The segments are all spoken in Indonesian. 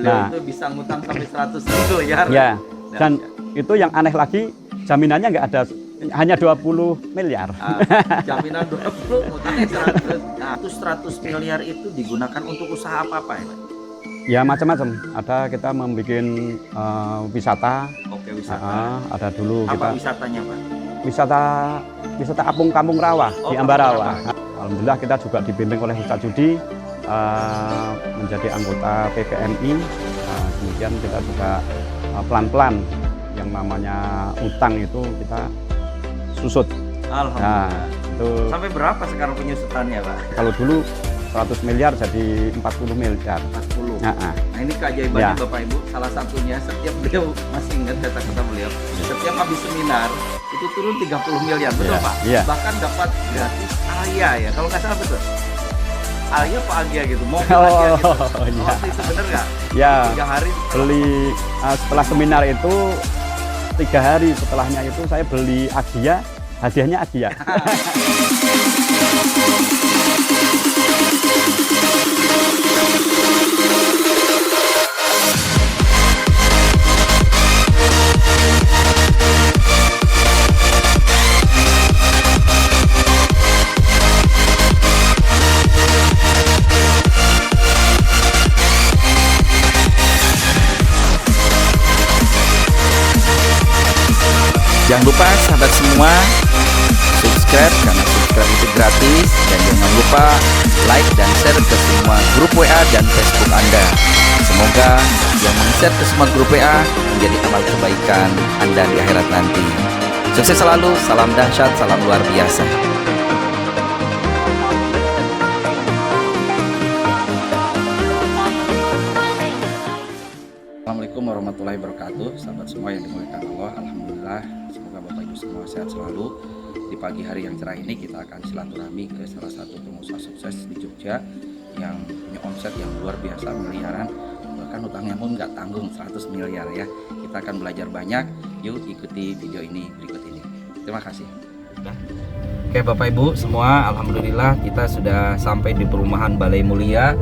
beliau itu bisa ngutang sampai 100 miliar. Ya, dan itu yang aneh lagi, jaminannya nggak ada, hanya 20 miliar. Jaminan 20, ngutangnya 100. Nah, itu 100 miliar itu digunakan untuk usaha apa-apa ya, Pak? Ya macam-macam. Ada kita membuat wisata. Oke, wisata. Ada dulu Apa kita wisatanya, Pak? wisata Apung Kampung Rawa di Ambarawa. Rawa. Alhamdulillah kita juga dibimbing oleh Ustadz Judi menjadi anggota PPMI. Kemudian kita juga pelan-pelan yang namanya utang itu kita susut. Alhamdulillah. Nah, itu sampai berapa sekarang penyusutannya, Pak? kalau dulu 100 miliar jadi 40 miliar. 40. Nah, ini keajaibannya Bapak Ibu. Salah satunya setiap beliau, masih ingat kata-kata beliau, setiap habis seminar itu turun 30 miliar, betul Pak? Bahkan dapat gratis Alia ya, kalau nggak salah betul. Alia Pak Agia gitu, mobil Agia gitu. Waktu itu bener nggak? Ya, 3 hari beli setelah seminar itu 3 hari setelahnya itu saya beli Agia, hadiahnya Agia. Jangan lupa sahabat semua subscribe, karena subscribe itu gratis, dan jangan lupa like dan share ke semua grup WA dan Facebook Anda. Semoga yang meng-share ke semua grup WA menjadi amal kebaikan Anda di akhirat nanti. Sukses selalu, salam dahsyat, salam luar biasa. Assalamualaikum warahmatullahi wabarakatuh, sahabat semua yang dimuliakan Allah. Alhamdulillah, semoga Bapak Ibu semua sehat selalu. Di pagi hari yang cerah ini kita akan silaturahmi ke salah satu pengusaha sukses di Jogja yang punya omset yang luar biasa, miliaran, bahkan utangnya pun nggak tanggung 100 miliar ya. Kita akan belajar banyak, yuk ikuti video ini berikut ini. Terima kasih. Oke Bapak Ibu semua, alhamdulillah kita sudah sampai di perumahan Balai Mulia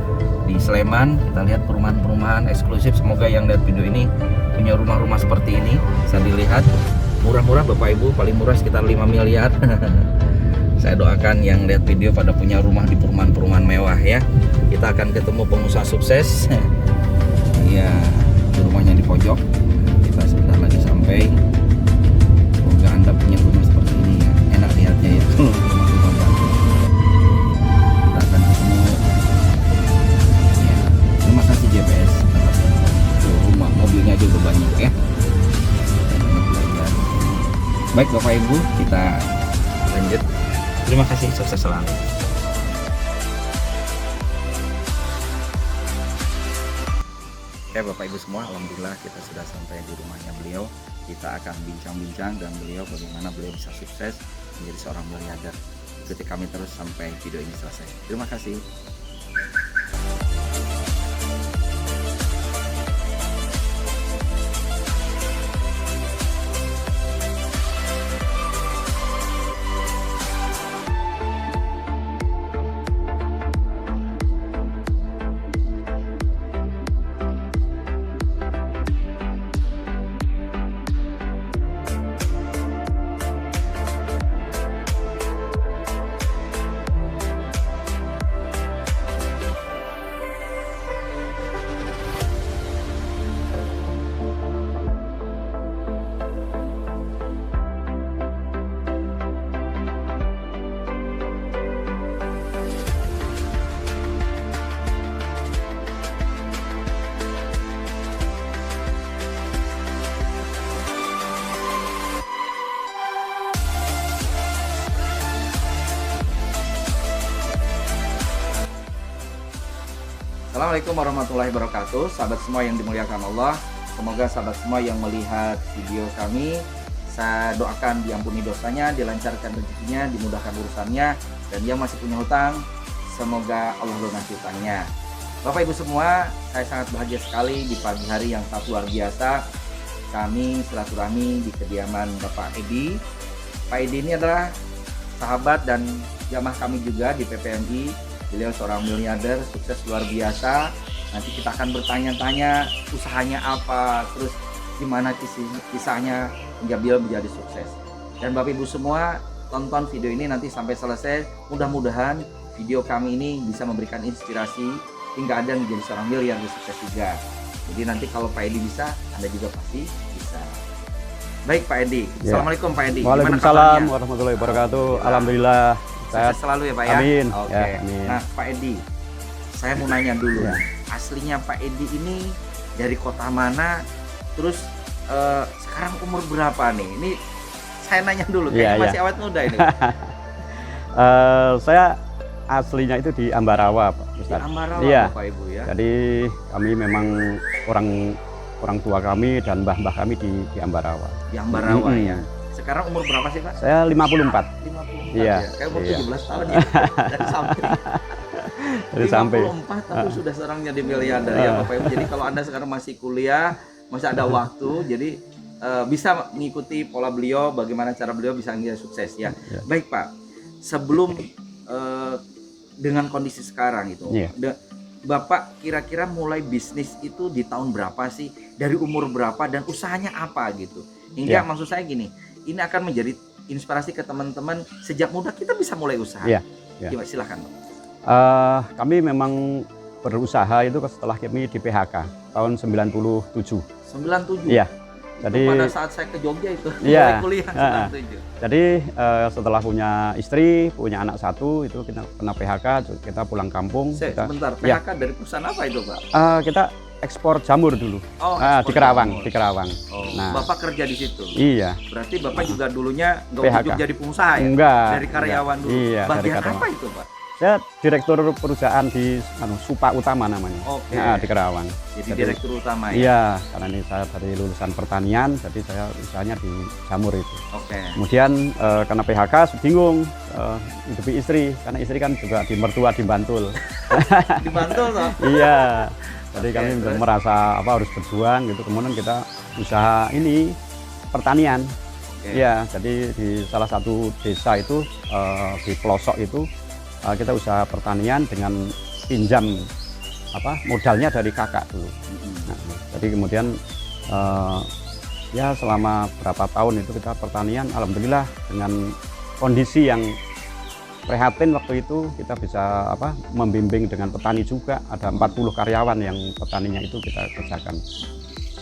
di Sleman. Kita lihat perumahan-perumahan eksklusif. Semoga yang lihat video ini punya rumah-rumah seperti ini. Bisa dilihat murah-murah Bapak Ibu, paling murah sekitar 5 miliar. Saya doakan yang lihat video pada punya rumah di perumahan-perumahan mewah ya. Kita akan ketemu pengusaha sukses. Iya, rumahnya di pojok. Kita sebentar lagi sampai. Semoga Anda punya rumah seperti ini ya. Enak lihatnya ya. Rumah-rumah baru. Kita akan ketemu. Ya, terima kasih JPS. Rumah mobilnya juga banyak ya. Baik Bapak Ibu, kita lanjut. Terima kasih, sukses selalu. Oke Bapak Ibu semua, alhamdulillah kita sudah sampai di rumahnya beliau. Kita akan bincang-bincang dengan beliau bagaimana beliau bisa sukses menjadi seorang miliarder. Ikuti kami terus sampai video ini selesai. Terima kasih. Assalamualaikum warahmatullahi wabarakatuh, sahabat semua yang dimuliakan Allah. Semoga sahabat semua yang melihat video kami, saya doakan diampuni dosanya, dilancarkan rezekinya, dimudahkan urusannya, dan yang masih punya hutang, semoga Allah lunasi hutangnya. Bapak Ibu semua, saya sangat bahagia sekali di pagi hari yang sangat luar biasa. Kami silaturahmi di kediaman Bapak Edi. Pak Edi ini adalah sahabat dan jamaah kami juga di PPMI. Beliau seorang miliarder, sukses luar biasa. Nanti kita akan bertanya-tanya usahanya apa, terus gimana kisahnya hingga beliau menjadi sukses. Dan Bapak Ibu semua, tonton video ini nanti sampai selesai. Mudah-mudahan video kami ini bisa memberikan inspirasi hingga Anda menjadi seorang miliarder sukses juga. Jadi nanti kalau Pak Edi bisa, Anda juga pasti bisa. Baik Pak Edi, Assalamualaikum Pak Edi. Waalaikumsalam warahmatullahi wabarakatuh. Alhamdulillah sehat selalu ya Pak ya. Amin. Oke. Ya, amin. Nah Pak Edi, saya mau nanya dulu. Ya. Aslinya Pak Edi ini dari kota mana? Terus sekarang umur berapa nih? Ini saya nanya dulu, kayaknya masih awet muda ini. Saya aslinya itu di Ambarawa, Pak Ustaz. Di Ambarawa, iya. Bapak Ibu ya. Jadi kami memang orang tua kami dan mbah-mbah kami di Ambarawa. Di Ambarawa ya. Sekarang umur berapa sih Pak? Saya 54. 54 Iya. ya. Kayak umur Iya. 17 tahun ya. Dan sampai Jadi sampai 54 tapi sudah sekarang jadi miliarder ya Bapak Ibu. Jadi kalau Anda sekarang masih kuliah, masih ada waktu, jadi bisa mengikuti pola beliau, bagaimana cara beliau bisa menjadi sukses ya. Baik Pak, sebelum dengan kondisi sekarang itu, Bapak kira-kira mulai bisnis itu di tahun berapa sih? Dari umur berapa dan usahanya apa gitu? Hingga maksud saya gini, ini akan menjadi inspirasi ke teman-teman sejak muda kita bisa mulai usaha. Coba silakan Pak. Kami memang berusaha itu setelah kami di PHK tahun 97. 97? Iya. Itu jadi pada saat saya ke Jogja itu, mulai iya, kuliah 97. Jadi setelah punya istri, punya anak satu, itu kita kena PHK, kita pulang kampung. Sebentar, PHK dari perusahaan apa itu Pak? Kita ekspor jamur dulu. Oh, di Kerawang, di Kerawang. Oh, nah, Bapak kerja di situ. Iya. Berarti Bapak juga dulunya nggak PHK. ujuk jadi pengusaha ya? Enggak. Dari karyawan dulu. Iya, dari Bagian karyawan. apa itu Pak? Saya direktur perusahaan di Supa Utama namanya. Oke. Nah, di Kerawang. Jadi direktur utama ya? Iya, karena ini saya dari lulusan pertanian, jadi saya usahanya di jamur itu. Oke. Kemudian karena PHK bingung hidupi istri, karena istri kan juga di mertua di Bantul. Di Bantul toh? Iya. Jadi kami terus? merasa harus berjuang gitu. Kemudian kita usaha ini pertanian. Iya, jadi di salah satu desa itu di pelosok itu kita usaha pertanian dengan pinjam modalnya dari kakak dulu. Nah, jadi kemudian ya selama berapa tahun itu kita pertanian, alhamdulillah dengan kondisi yang prihatin waktu itu kita bisa membimbing dengan petani juga, ada 40 karyawan yang petaninya itu kita kerjakan.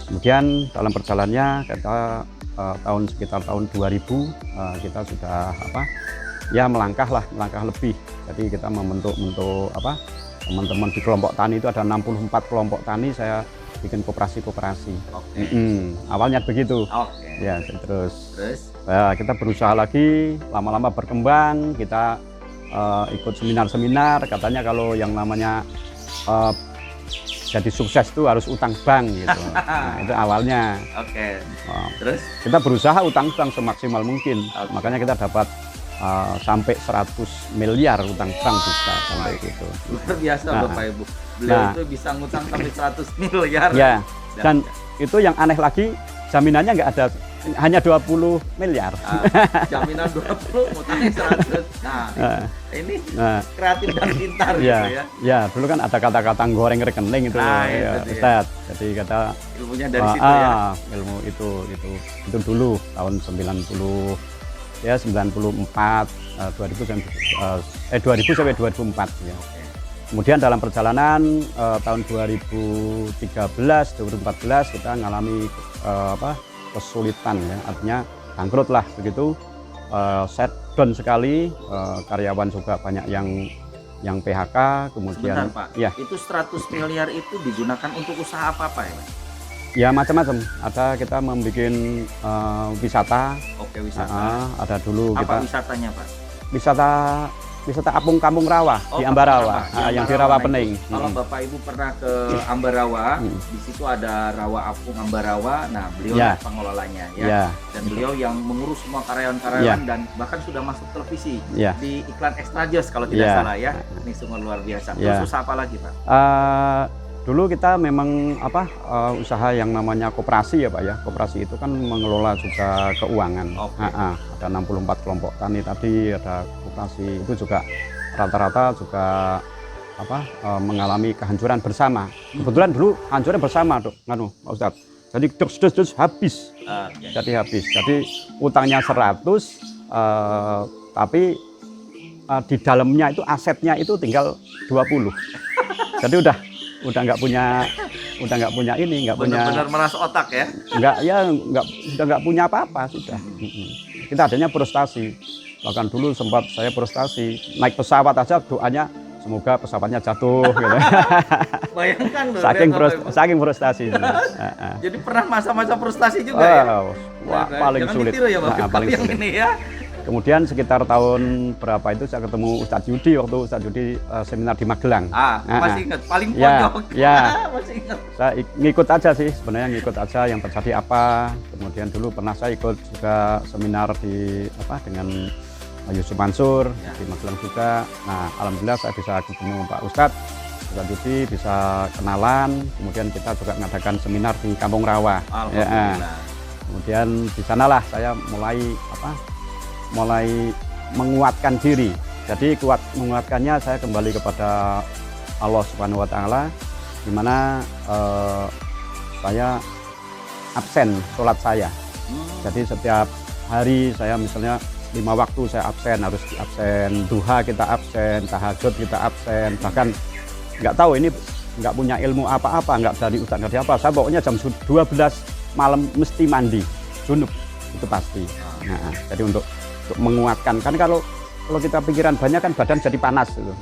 Kemudian dalam perjalanannya kita sekitar tahun 2000 kita sudah melangkah lebih. Jadi kita membentuk teman-teman di kelompok tani itu ada 64 kelompok tani, saya bikin koperasi. Awalnya begitu. Ya, terus kita berusaha lagi, lama-lama berkembang, kita ikut seminar-seminar, katanya kalau yang namanya jadi sukses itu harus utang bank gitu. Nah, itu awalnya. Terus kita berusaha utang bank semaksimal mungkin. Makanya kita dapat sampai 100 miliar utang bank bisa sampai gitu. Luar biasa Bapak Ibu. Beliau itu bisa ngutang sampai 100 miliar. Ya. Dan itu yang aneh lagi, jaminannya nggak ada, hanya 20 miliar. Jaminan 20, ngutangnya 100. Nah, ini kreatif dan pintar gitu ya. Ya, dulu kan ada kata-kata goreng rekening itu, Ustaz. Jadi kata ilmunya dari situ ya. Ilmu itu dulu tahun 94, 2000 sampai 2004 ya. Kemudian dalam perjalanan tahun 2013-2014 kita mengalami kesulitan ya, artinya bangkrut lah begitu, set down sekali, karyawan juga banyak yang PHK. Kemudian sebentar Pak, itu 100 miliar itu digunakan untuk usaha apa ya Pak? Ya macam-macam, ada kita membuat wisata. Wisata. Ada dulu apa kita wisatanya Pak? Wisata apung kampung rawa di Ambarawa, yang di Rawa Pening. Kalau Bapak Ibu pernah ke Ambarawa, di situ ada rawa apung Ambarawa. Nah, beliau pengelolanya ya. Dan beliau yang mengurus semua karyawan-karyawan dan bahkan sudah masuk televisi di iklan Extra Joss kalau tidak salah ya. Ini semua luar biasa. Terus usaha apa lagi Pak? Dulu kita memang usaha yang namanya koperasi ya Pak ya. Koperasi itu kan mengelola juga keuangan. Ada 64 kelompok tani tadi, ada koperasi itu juga rata-rata juga mengalami kehancuran bersama. Kebetulan dulu hancurnya bersama, Pak Ustadz. Jadi dus habis. Jadi habis. Jadi utangnya 100, tapi di dalamnya itu asetnya itu tinggal 20. Jadi udah nggak punya ini, nggak punya. Benar-benar meras otak ya. Sudah nggak punya apa-apa sudah. Kita adanya frustasi. Bahkan dulu sempat saya frustasi naik pesawat aja doanya semoga pesawatnya jatuh gitu. Bayangkan loh. Saking frustasi. Jadi pernah masa-masa frustasi juga ya. Wah, paling jangan sulit. Ditiru ya, Paling yang sulit. ini ya. Kemudian sekitar tahun berapa itu saya ketemu Ustadz Yudi waktu Ustadz Yudi seminar di Magelang. Masih ingat paling Ya, pojok. ya. Masih ingat. Saya ngikut aja sih sebenarnya, ngikut aja yang terjadi apa. Kemudian dulu pernah saya ikut juga seminar dengan Yusuf Mansur di Magelang juga. Nah, alhamdulillah saya bisa ketemu Pak Ustadz Yudi, bisa kenalan. Kemudian kita juga mengadakan seminar di Kampung Rawa. Alhamdulillah. Kemudian di sanalah saya mulai menguatkan diri. Jadi menguatkannya saya kembali kepada Allah Subhanahu wa taala, di mana saya absen sholat saya. Jadi setiap hari saya misalnya 5 waktu saya absen, harus absen duha kita absen, tahajud kita absen, bahkan nggak tahu ini nggak punya ilmu apa-apa, nggak dari ustaz, nggak dari apa. Saya pokoknya jam 12 malam mesti mandi junub, itu pasti. Nah, jadi untuk menguatkan, kan kalau kita pikiran banyak kan badan jadi panas gitu.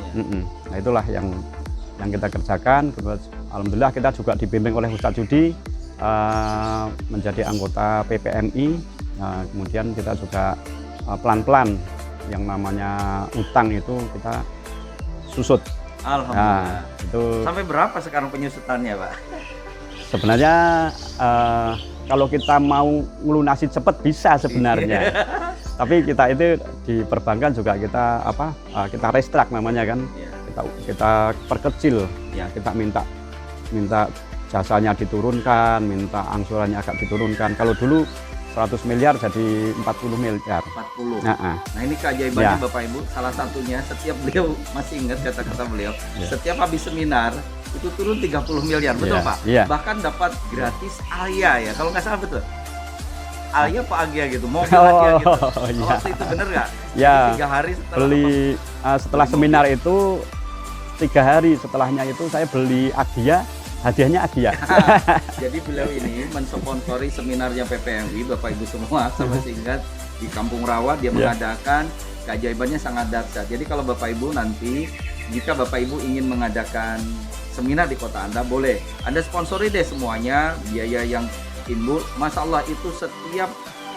Nah, itulah yang kita kerjakan. Alhamdulillah kita juga dibimbing oleh Ustadz Yudi menjadi anggota PPMI. Nah, kemudian kita juga pelan-pelan yang namanya utang itu kita susut. Alhamdulillah. Nah, itu sampai berapa sekarang penyusutannya, Pak? Sebenarnya kalau kita mau ngelunasi cepat bisa sebenarnya. Tapi kita itu di perbankan juga kita kita restruct namanya kan. Kita perkecil. Kita minta jasanya diturunkan, minta angsurannya agak diturunkan. Kalau dulu 100 miliar jadi 40 miliar. 40. Nah, ini keajaibannya Bapak Ibu. Salah satunya setiap beliau masih ingat kata-kata beliau. Setiap habis seminar itu turun 30 miliar, betul Pak? Bahkan dapat gratis Alia ya, kalau nggak salah betul. Alia Pak Agia gitu, mobil Agia gitu. Waktu itu bener nggak? Ya. 3 hari setelah beli setelah seminar itu 3 hari setelahnya itu saya beli Agia. Hadiahnya Agia. Jadi beliau ini mensponsori seminarnya PPMI, Bapak Ibu semua, sama singkat di Kampung Rawa dia mengadakan. Keajaibannya sangat dahsyat. Jadi kalau Bapak Ibu nanti jika Bapak Ibu ingin mengadakan seminar di kota Anda, boleh Anda sponsori deh semuanya, biaya yang timbul. Masya Allah itu setiap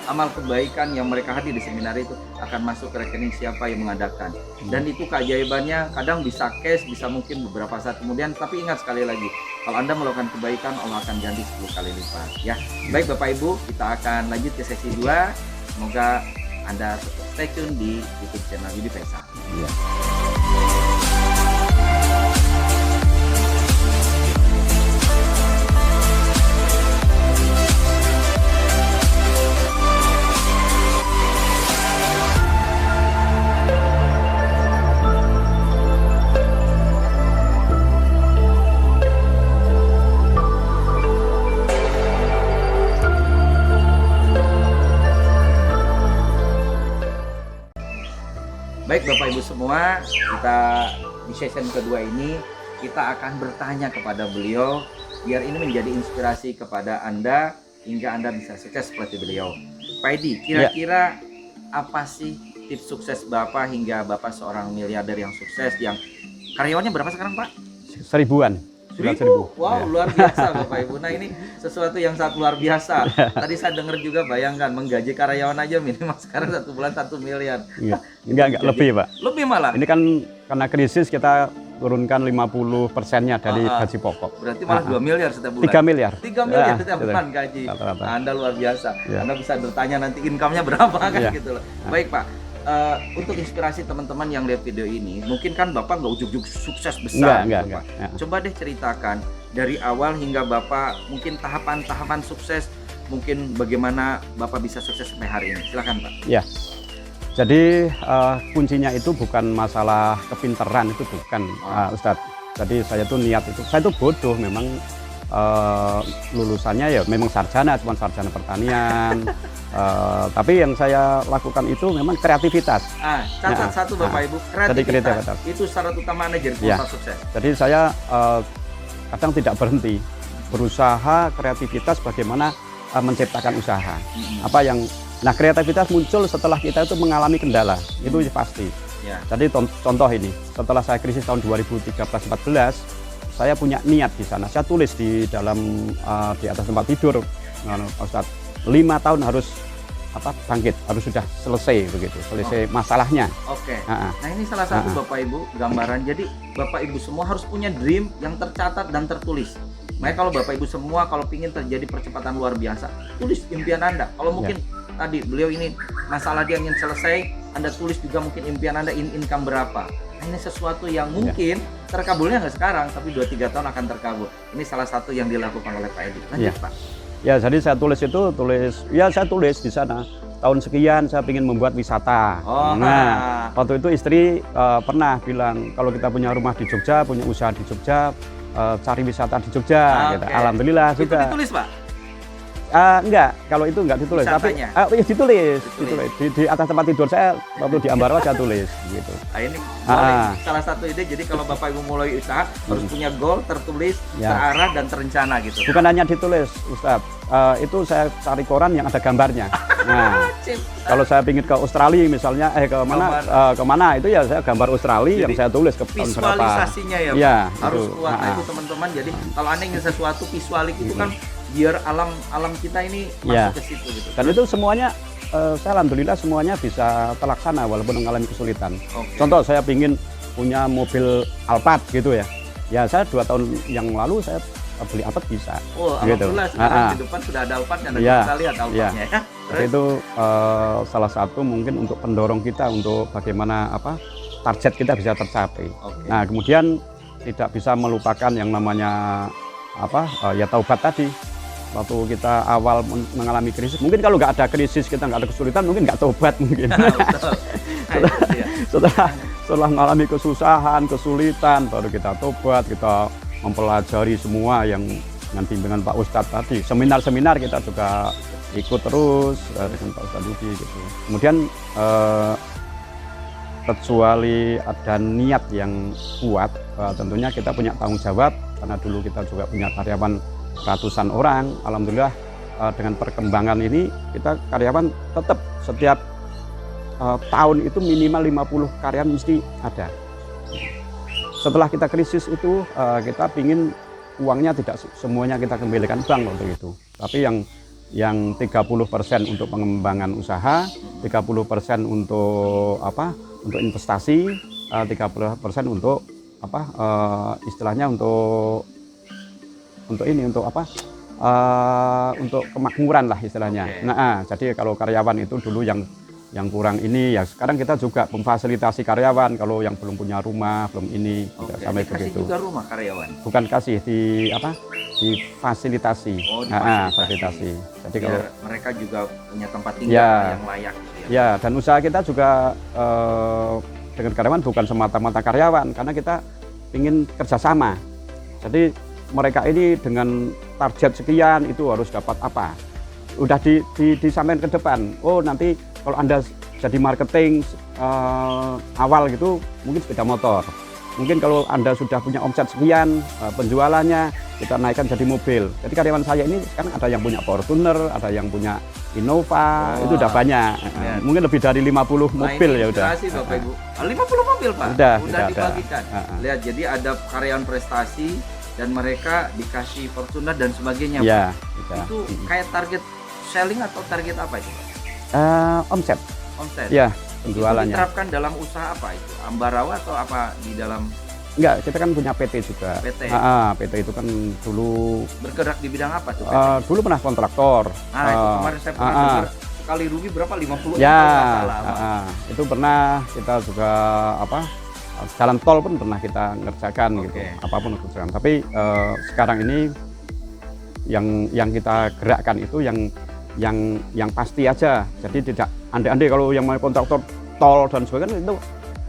amal kebaikan yang mereka hadir di seminar itu akan masuk ke rekening siapa yang mengadakan. Dan itu keajaibannya, kadang bisa cash, bisa mungkin beberapa saat kemudian. Tapi ingat sekali lagi, kalau Anda melakukan kebaikan, Allah akan ganti 10 kali lipat. Ya, baik Bapak Ibu, kita akan lanjut ke sesi 2. Semoga Anda stay tune di YouTube channel Yudi Faisal. Baik Bapak Ibu semua, kita di session kedua ini kita akan bertanya kepada beliau biar ini menjadi inspirasi kepada Anda hingga Anda bisa sukses seperti beliau. Pak Edi, kira-kira apa sih tips sukses Bapak hingga Bapak seorang miliarder yang sukses, yang karyawannya berapa sekarang Pak? 1000-an. 1000? Wow, luar biasa Bapak Ibu. Nah ini sesuatu yang sangat luar biasa. Tadi saya dengar juga, bayangkan menggaji karyawan aja minimal sekarang 1 bulan 1 miliar. Enggak lebih Pak. Lebih malah. Ini kan karena krisis kita turunkan 50%-nya dari gaji pokok. Berarti malah 2 miliar setiap bulan. 3 miliar. 3 miliar setiap bulan gaji. Anda luar biasa. Anda bisa bertanya nanti income-nya berapa kan gitu loh. Baik Pak. Untuk inspirasi teman-teman yang lihat video ini, mungkin kan Bapak nggak ujuk-ujuk sukses besar, enggak. Coba deh ceritakan dari awal hingga Bapak, mungkin tahapan-tahapan sukses, mungkin bagaimana Bapak bisa sukses sampai hari ini. Silakan Pak. Ya, Jadi kuncinya itu bukan masalah kepintaran, itu bukan, Ustadz. Jadi saya tuh niat itu, saya tuh bodoh memang, lulusannya ya memang sarjana, cuma sarjana pertanian. Tapi yang saya lakukan itu memang kreativitas. Catat satu Bapak Ibu, Jadi kreativitas itu syarat utama manajer pengusaha sukses. Jadi saya kadang tidak berhenti berusaha kreativitas bagaimana menciptakan usaha. Nah, kreativitas muncul setelah kita itu mengalami kendala, itu pasti. Jadi contoh ini, setelah saya krisis tahun 2013-14, saya punya niat di sana. Saya tulis di dalam di atas tempat tidur, Ustadz, 5 tahun harus bangkit, harus sudah selesai begitu, selesai masalahnya. Nah ini salah satu Bapak Ibu gambaran. Jadi Bapak Ibu semua harus punya dream yang tercatat dan tertulis. Makanya kalau Bapak Ibu semua kalau ingin terjadi percepatan luar biasa, tulis impian Anda. Kalau mungkin tadi beliau ini masalah dia ingin selesai, Anda tulis juga mungkin impian Anda income berapa. Nah, ini sesuatu yang mungkin terkabulnya nggak sekarang, tapi 2-3 tahun akan terkabul. Ini salah satu yang dilakukan oleh Pak Edi. Lanjut Pak. Ya, jadi saya tulis saya tulis di sana tahun sekian saya ingin membuat wisata. Nah, waktu itu istri pernah bilang kalau kita punya rumah di Jogja, punya usaha di Jogja, cari wisata di Jogja. Gitu. Alhamdulillah itu juga. Ditulis Pak? Enggak, kalau itu enggak ditulis. Wisatanya? Tapi ditulis. Di atas tempat tidur saya waktu di Ambarawa saya tulis gitu. Ini salah satu ide. Jadi kalau Bapak Ibu mulai usaha harus punya goal tertulis, terarah dan terencana gitu. Bukan hanya ditulis, Ustadz. Itu saya cari koran yang ada gambarnya. Nah, kalau saya ingin ke Australia misalnya, kemana itu ya saya gambar Australia yang saya tulis ke tahun berapa. Visualisasinya ya, harus kuat. Nah, itu teman-teman. Jadi kalau Anda ingin sesuatu visualik itu kan biar alam kita ini masuk ke situ gitu. Dan itu semuanya saya alhamdulillah semuanya bisa terlaksana walaupun mengalami kesulitan. Contoh saya ingin punya mobil Alphard gitu ya. Ya saya 2 tahun yang lalu saya beli Alphard bisa. Alhamdulillah sekarang di depan sudah ada Alphardnya dan kita lihat Alphardnya ya. Itu salah satu mungkin untuk pendorong kita untuk bagaimana target kita bisa tercapai. Nah, kemudian tidak bisa melupakan yang namanya taubat tadi. Waktu kita awal mengalami krisis, mungkin kalau nggak ada krisis, kita nggak ada kesulitan, mungkin nggak tobat mungkin. setelah mengalami kesusahan, kesulitan, baru kita tobat, kita mempelajari semua yang dengan bimbingan Pak Ustadz tadi. Seminar-seminar kita juga ikut terus dengan Pak Ustadz Yudi gitu. Kemudian kecuali ada niat yang kuat, tentunya kita punya tanggung jawab, karena dulu kita juga punya karyawan ratusan orang. Alhamdulillah dengan perkembangan ini kita karyawan tetap setiap tahun itu minimal 50 karyawan mesti ada. Setelah kita krisis itu kita ingin uangnya tidak semuanya kita kembalikan bank waktu itu, tapi yang 30% untuk pengembangan usaha, 30% untuk untuk investasi, 30% untuk istilahnya untuk kemakmuran lah istilahnya. Nah, jadi kalau karyawan itu dulu yang kurang ini ya sekarang kita juga memfasilitasi karyawan kalau yang belum punya rumah, belum ini sampai begitu. Juga rumah karyawan. Bukan kasih difasilitasi. Fasilitasi. Jadi biar kalau mereka juga punya tempat tinggal yang layak gitu ya. Ya, dan usaha kita juga dengan karyawan bukan semata-mata karyawan, karena kita ingin kerjasama. Jadi mereka ini dengan target sekian itu harus dapat apa, udah disampaikan ke depan. Oh, nanti kalau Anda jadi marketing awal gitu mungkin sepeda motor, mungkin kalau Anda sudah punya omset sekian, penjualannya kita naikkan jadi mobil. Jadi karyawan saya ini sekarang ada yang punya Fortuner, ada yang punya Innova, itu udah banyak. Mungkin lebih dari 50 mobil ya udah. Terima kasih Bapak Ibu. 50 mobil Pak. Udah dibagikan. Lihat, jadi ada karyawan prestasi dan mereka dikasih Fortuner dan sebagainya. Ya, itu kayak target selling atau target apa itu? Omset. Ya, penjualannya. Itu diterapkan dalam usaha apa itu? Ambarawa atau apa di dalam? Enggak, kita kan punya PT juga. PT. PT itu kan dulu bergerak di bidang apa tuh? Dulu pernah kontraktor. Itu kemarin saya pernah dengar sekali rugi berapa 50 ya. Itu pernah kita juga jalan tol pun pernah kita ngerjakan gitu, apapun kerjaan. Tapi sekarang ini yang kita gerakkan itu yang pasti aja. Jadi tidak andai-andai kalau yang mau kontraktor tol dan sebagainya itu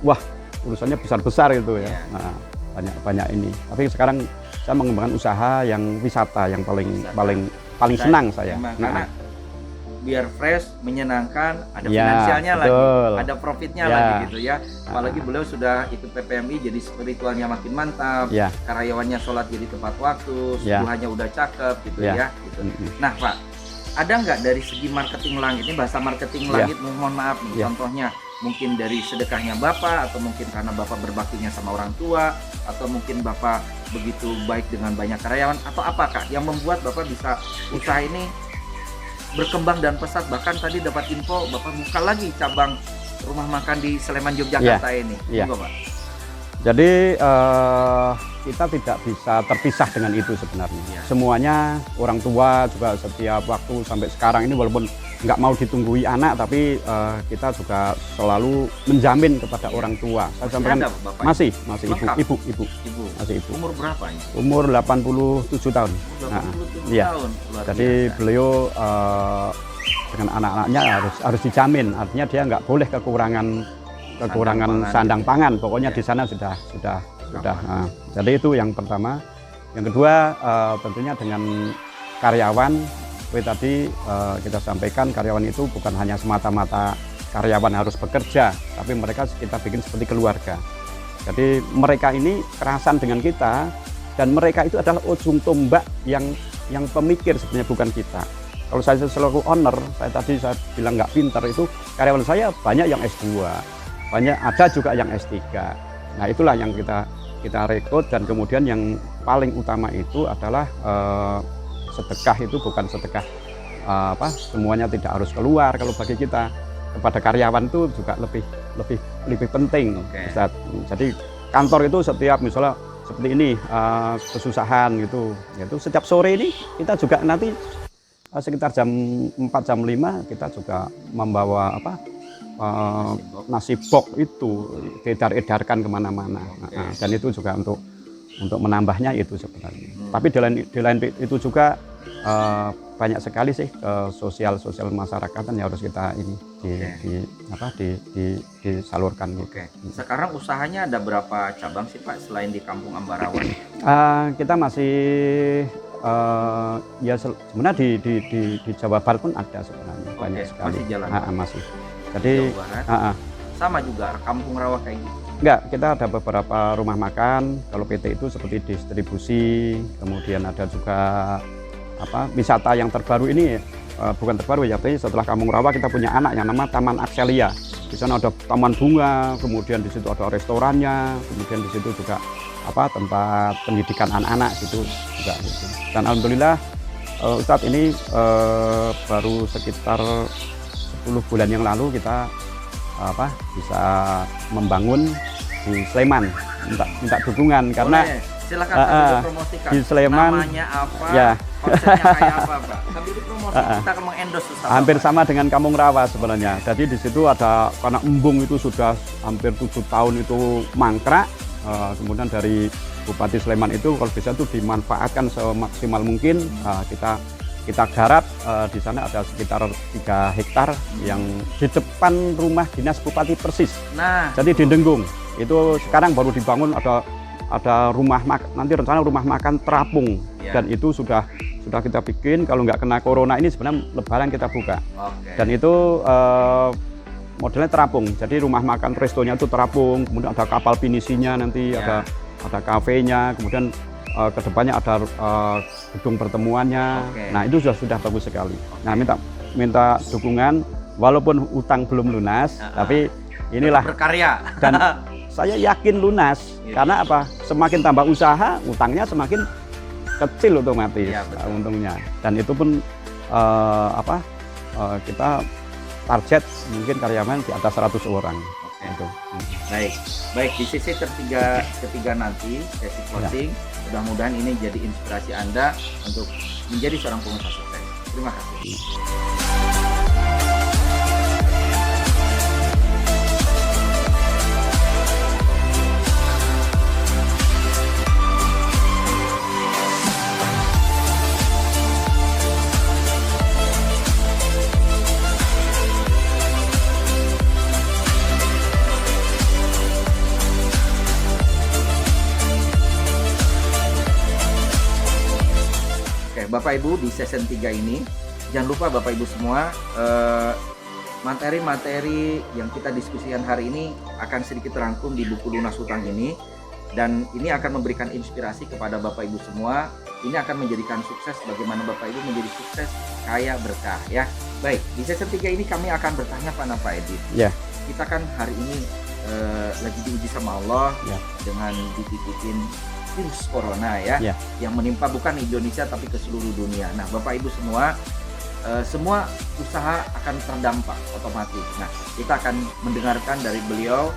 wah urusannya besar-besar itu ya. Iya. Nah, banyak ini. Tapi sekarang saya mengembangkan usaha yang wisata yang paling senang saya. Memang, karena biar fresh, menyenangkan, ada Ya, finansialnya betul. lagi, ada profitnya Ya. lagi gitu ya. Apalagi beliau sudah ikut PPMI, jadi spiritualnya makin mantap, Ya. karyawannya sholat jadi tepat waktu, Ya. subuhannya udah cakep gitu Ya. ya. Gitu. Mm-mm. Nah Pak, ada nggak dari segi marketing langit, ini bahasa marketing Ya. langit, mohon maaf nih, Ya. contohnya mungkin dari sedekahnya Bapak, atau mungkin karena Bapak berbaktinya sama orang tua, atau mungkin Bapak begitu baik dengan banyak karyawan, atau apakah yang membuat Bapak bisa usaha ini berkembang dan pesat, bahkan tadi dapat info Bapak buka lagi cabang rumah makan di Sleman Yogyakarta ini. Iya. Monggo, Pak. Jadi kita tidak bisa terpisah dengan itu sebenarnya. Ya. Semuanya orang tua juga setiap waktu sampai sekarang ini walaupun nggak mau ditunggui anak, tapi kita juga selalu menjamin kepada orang tua. Saya sampaikan ada, Bapak? masih Lengkap? ibu Ibu. masih ibu. Umur berapa ini? Umur 87 tahun. 87 iya. tahun. Luar Jadi biasa. beliau dengan anak-anaknya harus dijamin. Artinya dia nggak boleh kekurangan pangan. sandang pangan. Pokoknya Ya. di sana sudah. Nah, jadi itu yang pertama. Yang kedua tentunya dengan karyawan. Tadi kita sampaikan karyawan itu bukan hanya semata-mata karyawan harus bekerja, tapi mereka kita bikin seperti keluarga. Jadi mereka ini kerasan dengan kita, dan mereka itu adalah ujung tombak yang pemikir sebenarnya, bukan kita. Kalau saya selaku owner, saya bilang nggak pintar, itu karyawan saya banyak yang S2, banyak ada juga yang S3. Nah itulah yang kita rekrut, dan kemudian yang paling utama itu adalah sedekah itu bukan sedekah semuanya tidak harus keluar. Kalau bagi kita, kepada karyawan itu juga lebih penting. Oke. Ustaz. Jadi kantor itu setiap misalnya seperti ini kesusahan gitu, yaitu setiap sore ini kita juga nanti sekitar jam 4 jam 5 kita juga membawa nasi box itu diedarkan kemana-mana. Oke. Dan itu juga untuk menambahnya itu sebenarnya. Tapi di lain itu juga banyak sekali sih sosial masyarakat yang harus kita ini disalurkan gitu. Oke. Sekarang usahanya ada berapa cabang sih Pak selain di Kampung Ambarawan? Kita masih sebenarnya di Jawa Barat pun ada sebenarnya. Oke, Banyak sekali. masih jalan. Masih. Jadi Jawa Barat. Sama juga Kampung Rawa kayak gitu. enggak, kita ada beberapa rumah makan. Kalau PT itu seperti distribusi, kemudian ada juga wisata yang terbaru ini, bukan terbaru ya, tapi setelah Kampung Rawa kita punya anak yang nama Taman Akselia. Di sana ada taman bunga, kemudian di situ ada restorannya, kemudian di situ juga tempat pendidikan anak-anak gitu juga gitu. Dan alhamdulillah Ustadz ini baru sekitar 10 bulan yang lalu kita bisa membangun di Sleman, minta dukungan karena boleh, silakan sambil dipromosikan. di Sleman namanya apa, ya. konsepnya kayak apa Pak? Sambil dipromosi kita akan mengendorse sama hampir Pak. sama dengan Kampung Rawa sebenarnya. Jadi di situ ada, karena embung itu sudah hampir 7 tahun itu mangkrak, kemudian dari Bupati Sleman itu kalau bisa itu dimanfaatkan semaksimal mungkin. Kita garap, di sana ada sekitar 3 hektar yang di depan rumah dinas Bupati persis. Nah, Jadi di Denggung itu sekarang baru dibangun, ada rumah makan, nanti rencana rumah makan terapung. Ya. Dan itu sudah kita bikin, kalau nggak kena corona ini sebenarnya lebaran kita buka. oke. Dan itu modelnya terapung, jadi rumah makan restonya itu terapung, kemudian ada kapal pinisinya nanti, Ya. ada kafenya, kemudian kedepannya ada gedung pertemuannya. Oke. Nah itu sudah bagus sekali. Nah minta dukungan, walaupun utang belum lunas, tapi inilah, berkarya. dan saya yakin lunas. Gitu. Karena apa? Semakin tambah usaha, utangnya semakin kecil otomatis. Iya, betul. Untungnya. Dan itu pun kita target mungkin karyawan di atas 100 orang. Oke. Gitu. Baik di sesi ketiga nanti sesi closing, mudah-mudahan ini jadi inspirasi Anda untuk menjadi seorang pengusaha sukses. Terima kasih. Bapak Ibu, di season 3 ini jangan lupa Bapak Ibu semua, materi-materi yang kita diskusikan hari ini akan sedikit rangkum di buku Lunas Hutang ini, dan ini akan memberikan inspirasi kepada Bapak Ibu semua. Ini akan menjadikan sukses, bagaimana Bapak Ibu menjadi sukses, kaya, berkah ya. Baik, di season 3 ini kami akan bertanya pada Pak Edi. Ya. Kita kan hari ini lagi diuji sama Allah Ya. dengan dititipin virus corona ya, yang menimpa bukan Indonesia tapi ke seluruh dunia. Nah, Bapak Ibu semua, semua usaha akan terdampak otomatis. Nah, kita akan mendengarkan dari beliau,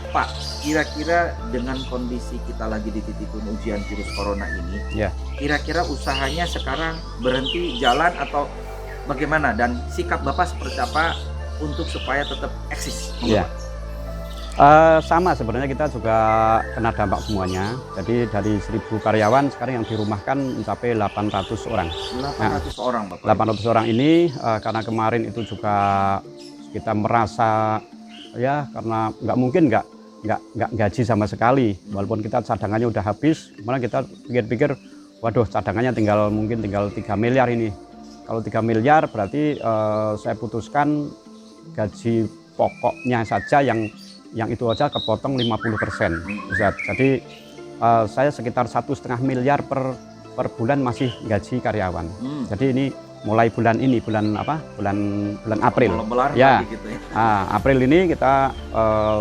Pak, kira-kira dengan kondisi kita lagi dititipin ujian virus corona ini, kira-kira usahanya sekarang berhenti jalan atau bagaimana, dan sikap Bapak seperti apa untuk supaya tetap eksis? Sama sebenarnya, kita juga kena dampak semuanya. Jadi dari 1.000 karyawan sekarang yang dirumahkan mencapai 800 orang. 800 orang Bapak. 800 orang ini karena kemarin itu juga kita merasa ya, karena nggak mungkin nggak gaji sama sekali, walaupun kita cadangannya udah habis. Malah kita pikir-pikir, waduh, cadangannya mungkin tinggal 3 miliar ini. Kalau 3 miliar berarti saya putuskan gaji pokoknya saja yang itu aja kepotong 50%. Jadi saya sekitar 1,5 miliar per bulan masih gaji karyawan. Jadi ini mulai bulan ini, bulan April ya, gitu ya. April ini kita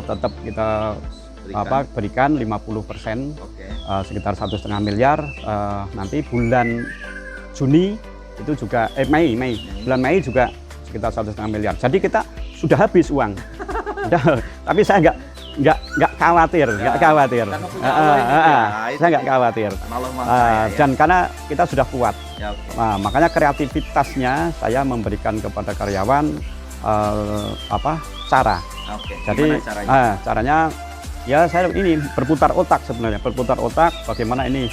tetap kita berikan 50%, sekitar 1,5 miliar. Nanti bulan Juni itu juga bulan Mei juga sekitar 1,5 miliar. Jadi kita sudah habis uang. Tapi saya nggak khawatir, saya nggak khawatir. Dan karena kita sudah kuat, makanya kreativitasnya saya memberikan kepada karyawan cara. Jadi caranya ya, saya ini berputar otak sebenarnya, bagaimana ini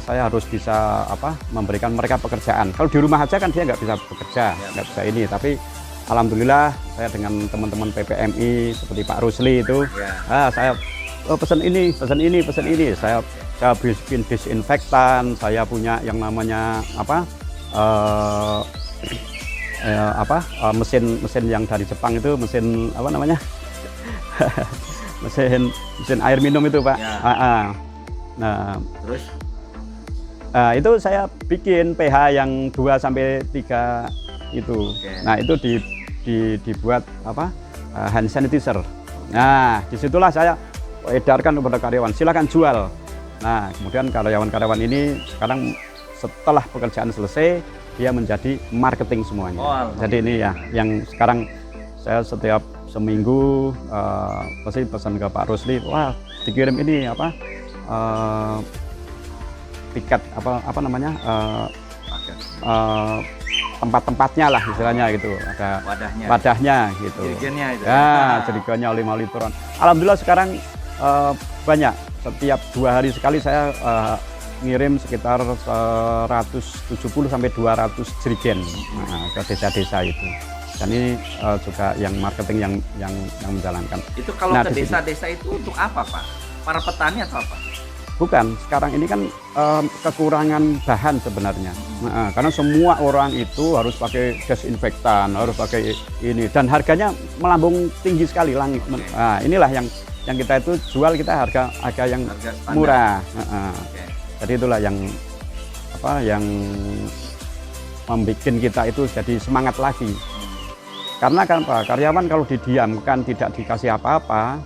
saya harus bisa memberikan mereka pekerjaan. Kalau di rumah aja kan dia nggak bisa bekerja, nggak bisa ini. Tapi alhamdulillah saya dengan teman-teman PPMI seperti Pak Rusli itu, saya pesan ini, saya bikin disinfektan, saya punya yang namanya mesin yang dari Jepang itu, mesin apa namanya mesin air minum itu Pak. Nah, terus itu saya bikin pH yang 2-3 itu. Nah, itu dibuat hand sanitizer. Nah, disitulah saya edarkan kepada karyawan, silakan jual. Nah, kemudian karyawan-karyawan ini sekarang setelah pekerjaan selesai, dia menjadi marketing semuanya. Jadi ini ya, yang sekarang saya setiap seminggu pasti pesan ke Pak Rusli, wah dikirim ini tiket tempat-tempatnya lah istilahnya gitu, ada wadahnya gitu. Jerigennya itu. Ya, jerigennya 5 literan. Alhamdulillah sekarang banyak. Setiap 2 hari sekali saya ngirim sekitar 170 sampai 200 jerigen ke desa-desa itu. Dan ini juga yang marketing yang menjalankan. Itu kalau ke desa-desa itu untuk apa Pak? Para petani atau apa? Bukan, sekarang ini kan kekurangan bahan sebenarnya. Karena semua orang itu harus pakai desinfektan, harus pakai ini, dan harganya melambung tinggi sekali langit. Nah, inilah yang kita itu jual, kita harga yang murah. Jadi itulah yang membuat kita itu jadi semangat lagi. Karena kan Pak, karyawan kalau didiamkan tidak dikasih apa-apa,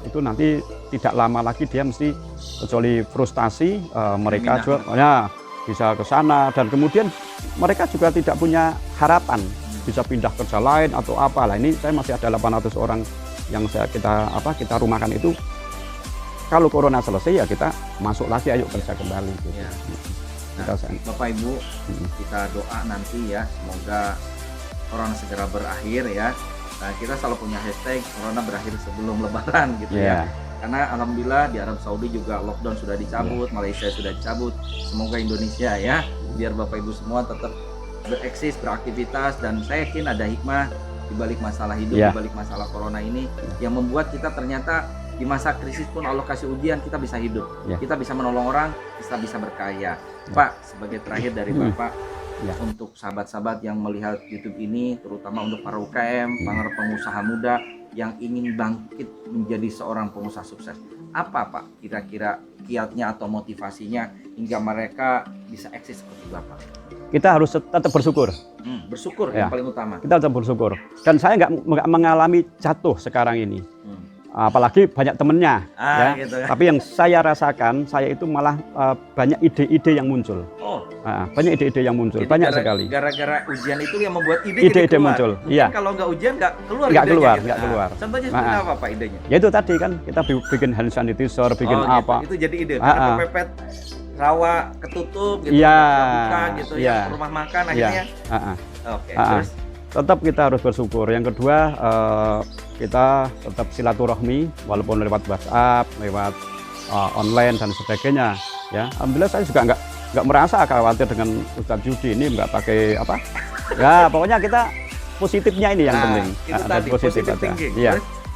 itu nanti tidak lama lagi dia mesti, kecuali frustasi, mereka juga bisa ke sana, dan kemudian mereka juga tidak punya harapan bisa pindah kerja lain atau apalah. Ini saya masih ada 800 orang yang kita rumahkan itu. Kalau corona selesai ya kita masuk lagi, ayo kerja kembali gitu. Nah, Bapak Ibu, kita doa nanti ya, semoga corona segera berakhir ya. Nah, kita selalu punya hashtag corona berakhir sebelum lebaran gitu ya. Karena alhamdulillah di Arab Saudi juga lockdown sudah dicabut, Malaysia sudah dicabut. Semoga Indonesia ya, biar Bapak Ibu semua tetap bereksis, beraktivitas, dan saya yakin ada hikmah di balik masalah hidup, di balik masalah corona ini yang membuat kita ternyata di masa krisis pun Allah kasih ujian, kita bisa hidup, kita bisa menolong orang, kita bisa berkaya. Pak, sebagai terakhir dari Bapak, untuk sahabat-sahabat yang melihat YouTube ini, terutama untuk para UKM, para pengusaha muda yang ingin bangkit menjadi seorang pengusaha sukses, apa Pak kira-kira kiatnya atau motivasinya hingga mereka bisa eksis seperti Bapak? Kita harus tetap bersyukur. Bersyukur yang paling utama. Kita tetap bersyukur. Dan saya nggak mengalami jatuh sekarang ini. Apalagi banyak temennya. Gitu ya. Tapi yang saya rasakan, saya itu malah banyak ide-ide yang muncul. Banyak ide-ide yang muncul. Jadi banyak sekali. Gara-gara ujian itu yang membuat ide-ide muncul. Iya. Kalau nggak ujian nggak keluar. Nggak keluar. Contohnya seperti apa Pak idenya? Ya itu tadi kan kita bikin hand sanitizer, bikin apa. Gitu. Itu jadi ide. Karena kepepet rawa ketutup gitu, buka gitu ya, rumah makan akhirnya. Terus tetap kita harus bersyukur. Yang kedua, kita tetap silaturahmi walaupun lewat WhatsApp, lewat online dan sebagainya. Ya, alhamdulillah saya juga nggak merasa khawatir dengan Ustadz Judi ini nggak pakai apa. Ya, pokoknya kita positifnya ini yang penting. Itu tadi positif aja. Iya,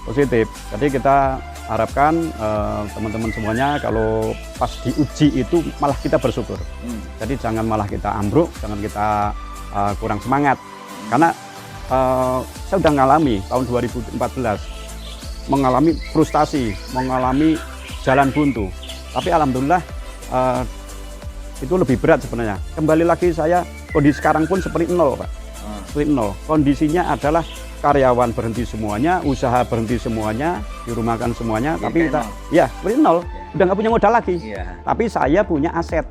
positif. Jadi kita harapkan teman-teman semuanya kalau pas diuji itu malah kita bersyukur. Jadi jangan malah kita ambruk, jangan kita kurang semangat. Karena saya sudah mengalami tahun 2014 mengalami frustasi, mengalami jalan buntu. Tapi alhamdulillah itu lebih berat sebenarnya. Kembali lagi saya kondisi sekarang pun seperti nol, Pak. Seperti nol. Kondisinya adalah karyawan berhenti semuanya, usaha berhenti semuanya, dirumahkan semuanya, tapi kita seperti nol, udah nggak punya modal lagi. Tapi saya punya aset.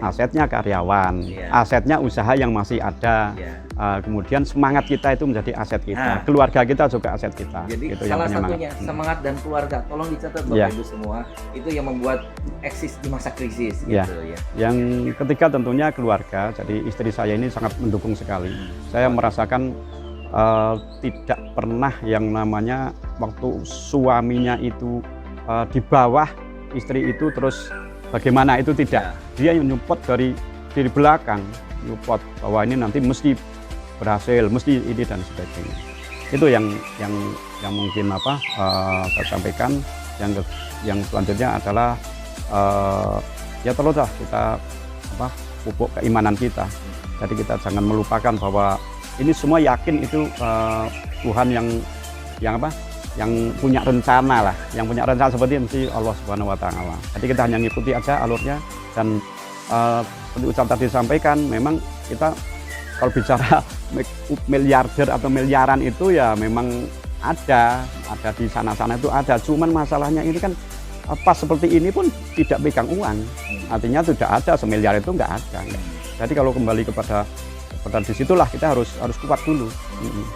Asetnya karyawan, asetnya usaha yang masih ada. Kemudian semangat kita itu menjadi aset kita, keluarga kita juga aset kita. Jadi itu salah yang satunya semangat dan keluarga. Tolong dicatat Bapak Ibu semua, itu yang membuat eksis di masa krisis. Gitu, ya. Yang ketiga tentunya keluarga. Jadi istri saya ini sangat mendukung sekali. Saya merasakan tidak pernah yang namanya waktu suaminya itu di bawah istri itu terus bagaimana itu tidak. Dia yang nyupport dari belakang, nyupport bahwa ini nanti mesti berhasil, mesti ini dan sebagainya. Itu yang mungkin saya sampaikan. Yang selanjutnya adalah ya teruslah kita pupuk keimanan kita. Jadi kita jangan melupakan bahwa ini semua yakin itu Tuhan yang punya rencana lah, yang punya rencana seperti mesti Allah Subhanahu Wa Taala. Jadi kita hanya ngikuti aja alurnya dan seperti Ustaz tadi sampaikan, memang kita kalau bicara miliarder atau miliaran itu ya memang ada di sana-sana itu ada. Cuman masalahnya ini kan pas seperti ini pun tidak pegang uang, artinya tidak ada semiliar itu nggak ada. Jadi kalau kembali kepada disitulah kita harus kuat dulu,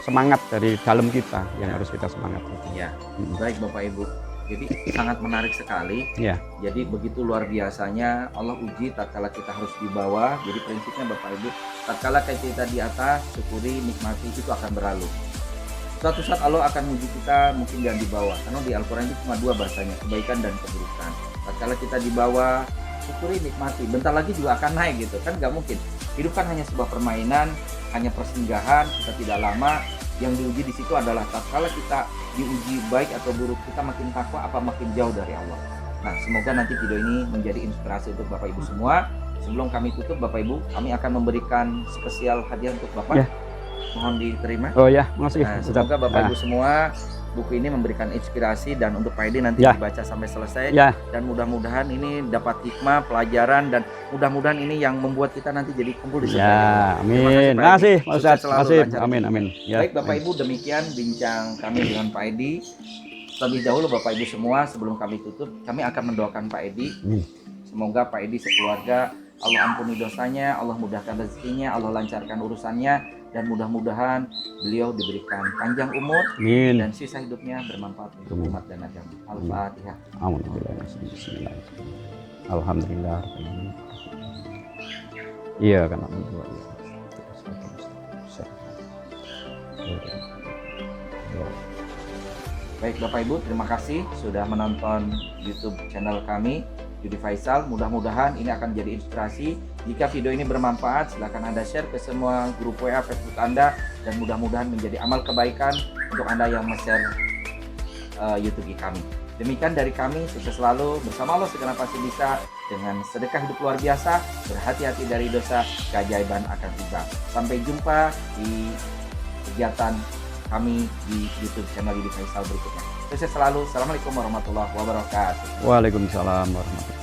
semangat dari dalam kita yang harus kita semangat. Baik Bapak Ibu, jadi sangat menarik sekali. Jadi begitu luar biasanya Allah uji tatkala kita harus di bawah. Jadi prinsipnya Bapak Ibu, tatkala kita di atas, syukuri, nikmati, itu akan berlalu. Suatu saat Allah akan uji kita mungkin jangan di bawah, karena di Al-Quran itu cuma dua bahasanya, kebaikan dan keburukan. Tatkala kita di bawah, syukuri, nikmati, bentar lagi juga akan naik gitu kan, nggak mungkin. Hidup kan hanya sebuah permainan, hanya persinggahan, kita tidak lama. Yang diuji di situ adalah tatkala kita diuji baik atau buruk, kita makin takwa apa makin jauh dari Allah. Nah, semoga nanti video ini menjadi inspirasi untuk Bapak Ibu semua. Sebelum kami tutup Bapak Ibu, kami akan memberikan spesial hadiah untuk Bapak. Mohon diterima. Makasih. Nah, semoga Bapak Ibu semua buku ini memberikan inspirasi dan untuk Pak Edi nanti dibaca sampai selesai. Dan mudah-mudahan ini dapat hikmah, pelajaran, dan mudah-mudahan ini yang membuat kita nanti jadi kumpul di surga. Amin. Terima kasih Pak Ustadz. Amin. Baik Bapak Ibu, demikian bincang kami dengan Pak Edi. Terlebih dahulu Bapak Ibu semua, sebelum kami tutup, kami akan mendoakan Pak Edi. Semoga Pak Edi sekeluarga Allah ampuni dosanya, Allah mudahkan rezekinya, Allah lancarkan urusannya, dan mudah-mudahan beliau diberikan panjang umur dan sisa hidupnya bermanfaat untuk umat dan agama. Al-Fatihah. Alhamdulillah. Iya kan. Baik Bapak Ibu, terima kasih sudah menonton YouTube channel kami Judi Faisal. Mudah-mudahan ini akan jadi inspirasi. Jika video ini bermanfaat, silakan Anda share ke semua grup WA Facebook Anda, dan mudah-mudahan menjadi amal kebaikan untuk Anda yang share YouTube kami. Demikian dari kami, sukses selalu bersama Allah segenap pasti bisa. Dengan sedekah hidup luar biasa, berhati-hati dari dosa, keajaiban akan tiba. Sampai jumpa di kegiatan kami di YouTube channel Yudi Faisal berikutnya. Sukses selalu. Assalamualaikum warahmatullahi wabarakatuh. Waalaikumsalam warahmatullahi wabarakatuh.